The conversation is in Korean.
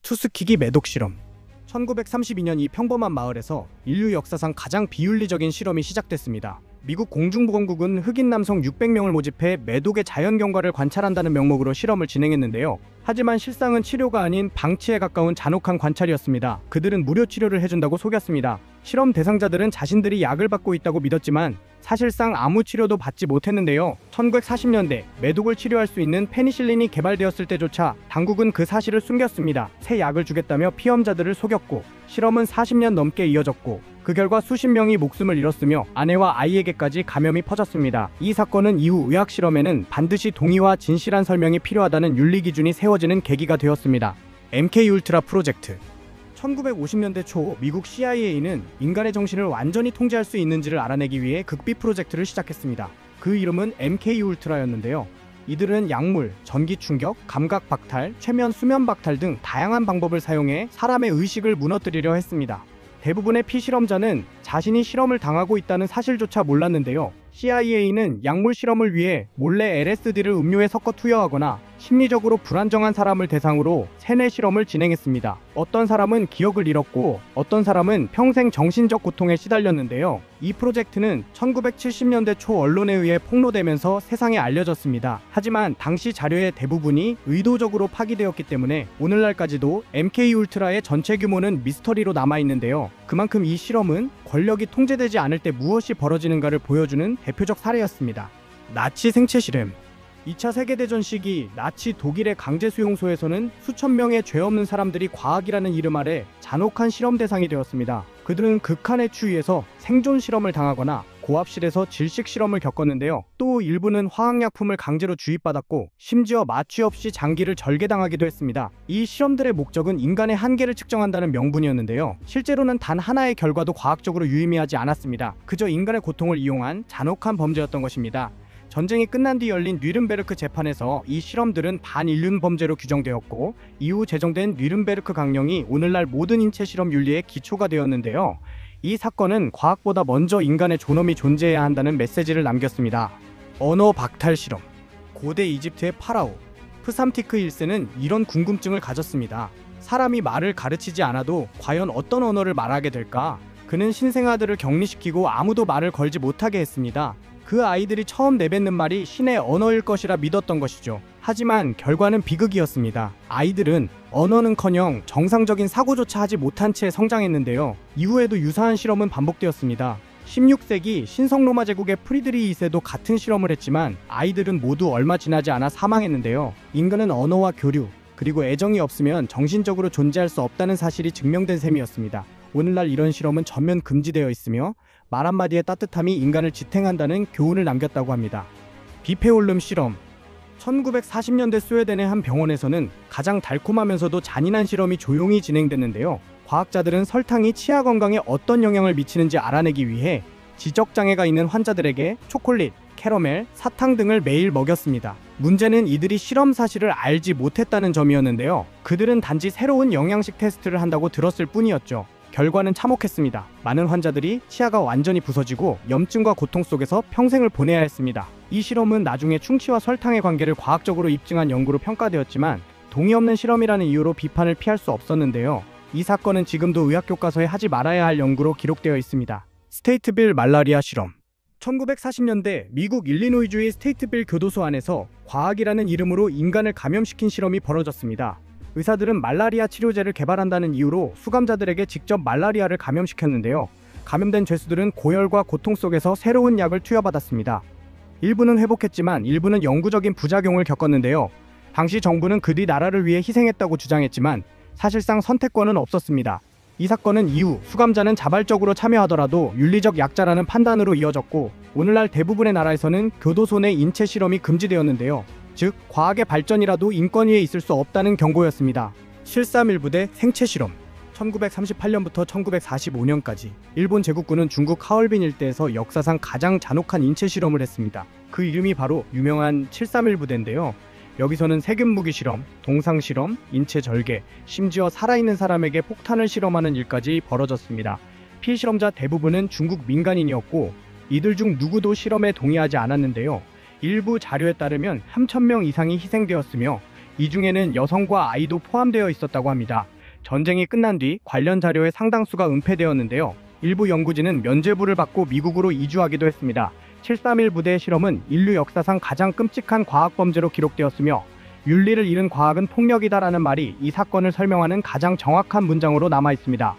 투스키기 매독 실험. 1932년 이 평범한 마을에서 인류 역사상 가장 비윤리적인 실험이 시작됐습니다. 미국 공중보건국은 흑인 남성 600명을 모집해 매독의 자연 경과를 관찰한다는 명목으로 실험을 진행했는데요. 하지만 실상은 치료가 아닌 방치에 가까운 잔혹한 관찰이었습니다. 그들은 무료 치료를 해준다고 속였습니다. 실험 대상자들은 자신들이 약을 받고 있다고 믿었지만 사실상 아무 치료도 받지 못했는데요. 1940년대 매독을 치료할 수 있는 페니실린이 개발되었을 때조차 당국은 그 사실을 숨겼습니다. 새 약을 주겠다며 피험자들을 속였고 실험은 40년 넘게 이어졌고 그 결과 수십 명이 목숨을 잃었으며 아내와 아이에게까지 감염이 퍼졌습니다. 이 사건은 이후 의학 실험에는 반드시 동의와 진실한 설명이 필요하다는 윤리 기준이 세워지는 계기가 되었습니다. MK울트라 프로젝트. 1950년대 초 미국 CIA는 인간의 정신을 완전히 통제할 수 있는지를 알아내기 위해 극비 프로젝트를 시작했습니다. 그 이름은 MK울트라였는데요. 이들은 약물, 전기 충격, 감각 박탈, 최면 수면 박탈 등 다양한 방법을 사용해 사람의 의식을 무너뜨리려 했습니다. 대부분의 피실험자는 자신이 실험을 당하고 있다는 사실조차 몰랐는데요. CIA는 약물 실험을 위해 몰래 LSD를 음료에 섞어 투여하거나 심리적으로 불안정한 사람을 대상으로 세뇌 실험을 진행했습니다. 어떤 사람은 기억을 잃었고 어떤 사람은 평생 정신적 고통에 시달렸는데요. 이 프로젝트는 1970년대 초 언론에 의해 폭로되면서 세상에 알려졌습니다. 하지만 당시 자료의 대부분이 의도적으로 파기되었기 때문에 오늘날까지도 MK울트라의 전체 규모는 미스터리로 남아있는데요. 그만큼 이 실험은 권력이 통제되지 않을 때 무엇이 벌어지는가를 보여주는 대표적 사례였습니다. 나치 생체 실험. 2차 세계대전 시기 나치 독일의 강제 수용소에서는 수천 명의 죄 없는 사람들이 과학이라는 이름 아래 잔혹한 실험 대상이 되었습니다. 그들은 극한의 추위에서 생존 실험을 당하거나 고압실에서 질식 실험을 겪었는데요. 또 일부는 화학약품을 강제로 주입받았고 심지어 마취 없이 장기를 절개당하기도 했습니다. 이 실험들의 목적은 인간의 한계를 측정한다는 명분이었는데요. 실제로는 단 하나의 결과도 과학적으로 유의미하지 않았습니다. 그저 인간의 고통을 이용한 잔혹한 범죄였던 것입니다. 전쟁이 끝난 뒤 열린 뉘른베르크 재판에서 이 실험들은 반인륜 범죄로 규정되었고 이후 제정된 뉘른베르크 강령이 오늘날 모든 인체 실험 윤리의 기초가 되었는데요. 이 사건은 과학보다 먼저 인간의 존엄이 존재해야 한다는 메시지를 남겼습니다. 언어 박탈 실험. 고대 이집트의 파라오 프삼티크 1세는 이런 궁금증을 가졌습니다. 사람이 말을 가르치지 않아도 과연 어떤 언어를 말하게 될까? 그는 신생아들을 격리시키고 아무도 말을 걸지 못하게 했습니다. 그 아이들이 처음 내뱉는 말이 신의 언어일 것이라 믿었던 것이죠. 하지만 결과는 비극이었습니다. 아이들은 언어는커녕 정상적인 사고조차 하지 못한 채 성장했는데요. 이후에도 유사한 실험은 반복되었습니다. 16세기 신성로마 제국의 프리드리히 2세도 같은 실험을 했지만 아이들은 모두 얼마 지나지 않아 사망했는데요. 인간은 언어와 교류, 그리고 애정이 없으면 정신적으로 존재할 수 없다는 사실이 증명된 셈이었습니다. 오늘날 이런 실험은 전면 금지되어 있으며 말 한마디의 따뜻함이 인간을 지탱한다는 교훈을 남겼다고 합니다. 비페올름 실험. 1940년대 스웨덴의 한 병원에서는 가장 달콤하면서도 잔인한 실험이 조용히 진행됐는데요. 과학자들은 설탕이 치아 건강에 어떤 영향을 미치는지 알아내기 위해 지적장애가 있는 환자들에게 초콜릿, 캐러멜, 사탕 등을 매일 먹였습니다. 문제는 이들이 실험 사실을 알지 못했다는 점이었는데요. 그들은 단지 새로운 영양식 테스트를 한다고 들었을 뿐이었죠. 결과는 참혹했습니다. 많은 환자들이 치아가 완전히 부서지고 염증과 고통 속에서 평생을 보내야 했습니다. 이 실험은 나중에 충치와 설탕의 관계를 과학적으로 입증한 연구로 평가되었지만 동의 없는 실험이라는 이유로 비판을 피할 수 없었는데요. 이 사건은 지금도 의학 교과서에 하지 말아야 할 연구로 기록되어 있습니다. 스테이트빌 말라리아 실험. 1940년대 미국 일리노이주의 스테이트빌 교도소 안에서 과학이라는 이름으로 인간을 감염시킨 실험이 벌어졌습니다. 의사들은 말라리아 치료제를 개발한다는 이유로 수감자들에게 직접 말라리아를 감염시켰는데요. 감염된 죄수들은 고열과 고통 속에서 새로운 약을 투여받았습니다. 일부는 회복했지만 일부는 영구적인 부작용을 겪었는데요. 당시 정부는 그 뒤 나라를 위해 희생했다고 주장했지만 사실상 선택권은 없었습니다. 이 사건은 이후 수감자는 자발적으로 참여하더라도 윤리적 약자라는 판단으로 이어졌고 오늘날 대부분의 나라에서는 교도소 내 인체 실험이 금지되었는데요. 즉, 과학의 발전이라도 인권 위에 있을 수 없다는 경고였습니다. 731부대 생체 실험. 1938년부터 1945년까지 일본 제국군은 중국 하얼빈 일대에서 역사상 가장 잔혹한 인체 실험을 했습니다. 그 이름이 바로 유명한 731부대인데요. 여기서는 세균 무기 실험, 동상 실험, 인체 절개, 심지어 살아있는 사람에게 폭탄을 실험하는 일까지 벌어졌습니다. 피실험자 대부분은 중국 민간인이었고 이들 중 누구도 실험에 동의하지 않았는데요. 일부 자료에 따르면 3,000명 이상이 희생되었으며 이 중에는 여성과 아이도 포함되어 있었다고 합니다. 전쟁이 끝난 뒤 관련 자료의 상당수가 은폐되었는데요. 일부 연구진은 면죄부를 받고 미국으로 이주하기도 했습니다. 731 부대의 실험은 인류 역사상 가장 끔찍한 과학 범죄로 기록되었으며 윤리를 잃은 과학은 폭력이다라는 말이 이 사건을 설명하는 가장 정확한 문장으로 남아 있습니다.